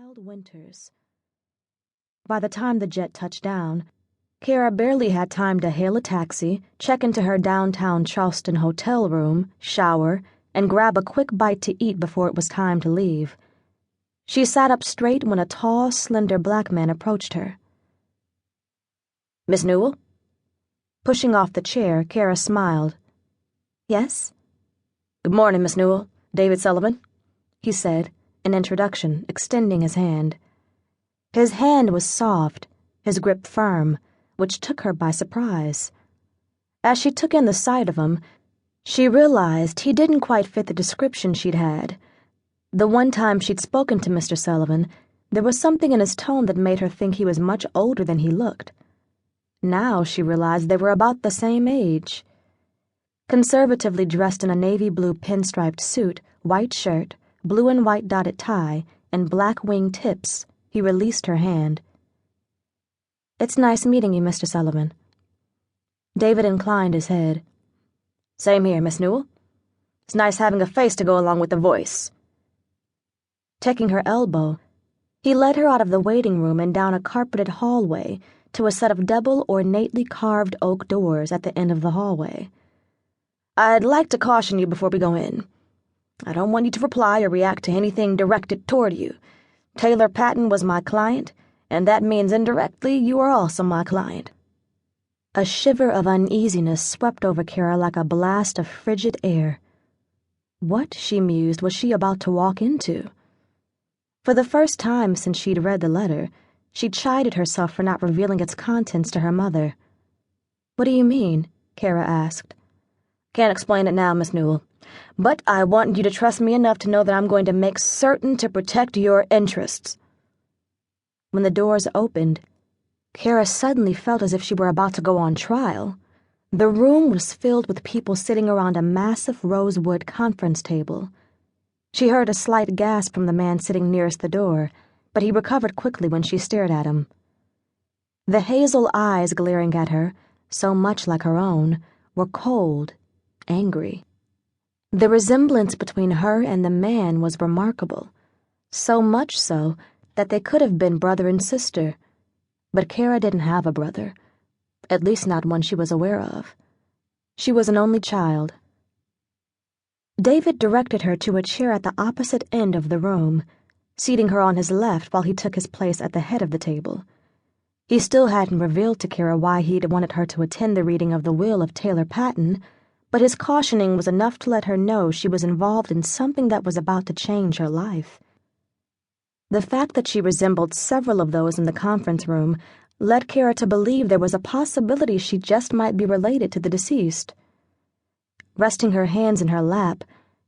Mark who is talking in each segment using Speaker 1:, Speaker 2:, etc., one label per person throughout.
Speaker 1: wild winters. By the time the jet touched down, Kara barely had time to hail a taxi, check into her downtown Charleston hotel room, shower, and grab a quick bite to eat before it was time to leave. She sat up straight when a tall, slender black man approached her. "Miss Newell?" Pushing off the chair, Kara smiled. "Yes?" "Good morning, Miss Newell. David Sullivan," he said, in introduction, extending his hand. His hand was soft, his grip firm, which took her by surprise. As she took in the sight of him, she realized he didn't quite fit the description she'd had. The one time she'd spoken to Mr. Sullivan, there was something in his tone that made her think he was much older than he looked. Now she realized they were about the same age. Conservatively dressed in a navy blue pinstriped suit, white shirt, blue and white dotted tie, and black wing tips, he released her hand. "It's nice meeting you, Mr. Sullivan." David inclined his head. "Same here, Miss Newell. It's nice having a face to go along with the voice." Taking her elbow, he led her out of the waiting room and down a carpeted hallway to a set of double ornately carved oak doors at the end of the hallway. "I'd like to caution you before we go in. I don't want you to reply or react to anything directed toward you. Taylor Patton was my client, and that means indirectly you are also my client." A shiver of uneasiness swept over Kara like a blast of frigid air. What, she mused, was she about to walk into? For the first time since she'd read the letter, she chided herself for not revealing its contents to her mother. "What do you mean?" Kara asked. "Can't explain it now, Miss Newell, but I want you to trust me enough to know that I'm going to make certain to protect your interests." When the doors opened, Kara suddenly felt as if she were about to go on trial. The room was filled with people sitting around a massive rosewood conference table. She heard a slight gasp from the man sitting nearest the door, but he recovered quickly when she stared at him. The hazel eyes glaring at her, so much like her own, were cold, angry. The resemblance between her and the man was remarkable, so much so that they could have been brother and sister. But Kara didn't have a brother, at least not one she was aware of. She was an only child. David directed her to a chair at the opposite end of the room, seating her on his left while he took his place at the head of the table. He still hadn't revealed to Kara why he'd wanted her to attend the reading of the will of Taylor Patton, but his cautioning was enough to let her know she was involved in something that was about to change her life. The fact that she resembled several of those in the conference room led Kara to believe there was a possibility she just might be related to the deceased. Resting her hands in her lap,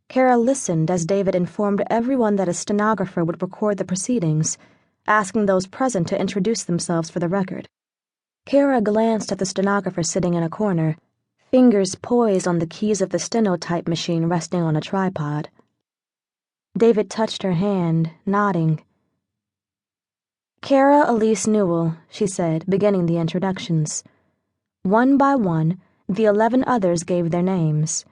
Speaker 1: Kara listened as David informed everyone that a stenographer would record the proceedings, asking those present to introduce themselves for the record. Kara glanced at the stenographer sitting in a corner, fingers poised on the keys of the stenotype machine resting on a tripod. David touched her hand, nodding. "Kara Elise Newell," she said, beginning the introductions. One by one, the 11 others gave their names.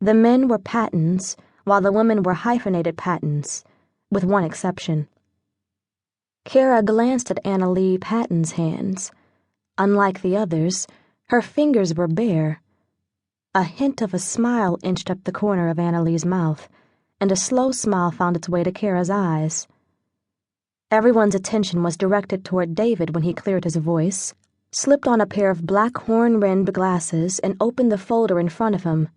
Speaker 1: The men were Pattons, while the women were hyphenated Pattons, with one exception. Kara glanced at Annalee Patton's hands. Unlike the others, her fingers were bare. A hint of a smile inched up the corner of Annalee's mouth, and a slow smile found its way to Kara's eyes. Everyone's attention was directed toward David when he cleared his voice, slipped on a pair of black horn-rimmed glasses, and opened the folder in front of him.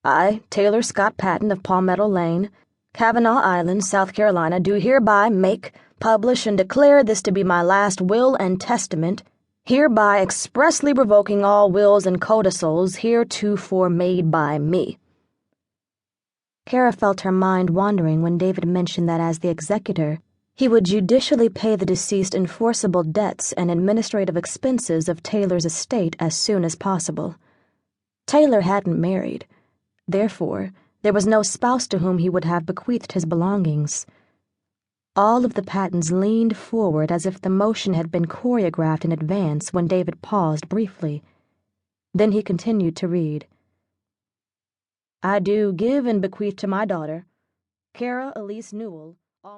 Speaker 1: "I, Taylor Scott Patton of Palmetto Lane, Cavanaugh Island, South Carolina, do hereby make, publish, and declare this to be my last will and testament, hereby expressly revoking all wills and codicils heretofore made by me." Kara felt her mind wandering when David mentioned that as the executor, he would judicially pay the deceased enforceable debts and administrative expenses of Taylor's estate as soon as possible. Taylor hadn't married. Therefore, there was no spouse to whom he would have bequeathed his belongings. All of the Pattons leaned forward as if the motion had been choreographed in advance when David paused briefly. Then he continued to read. "I do give and bequeath to my daughter, Kara Elise Newell,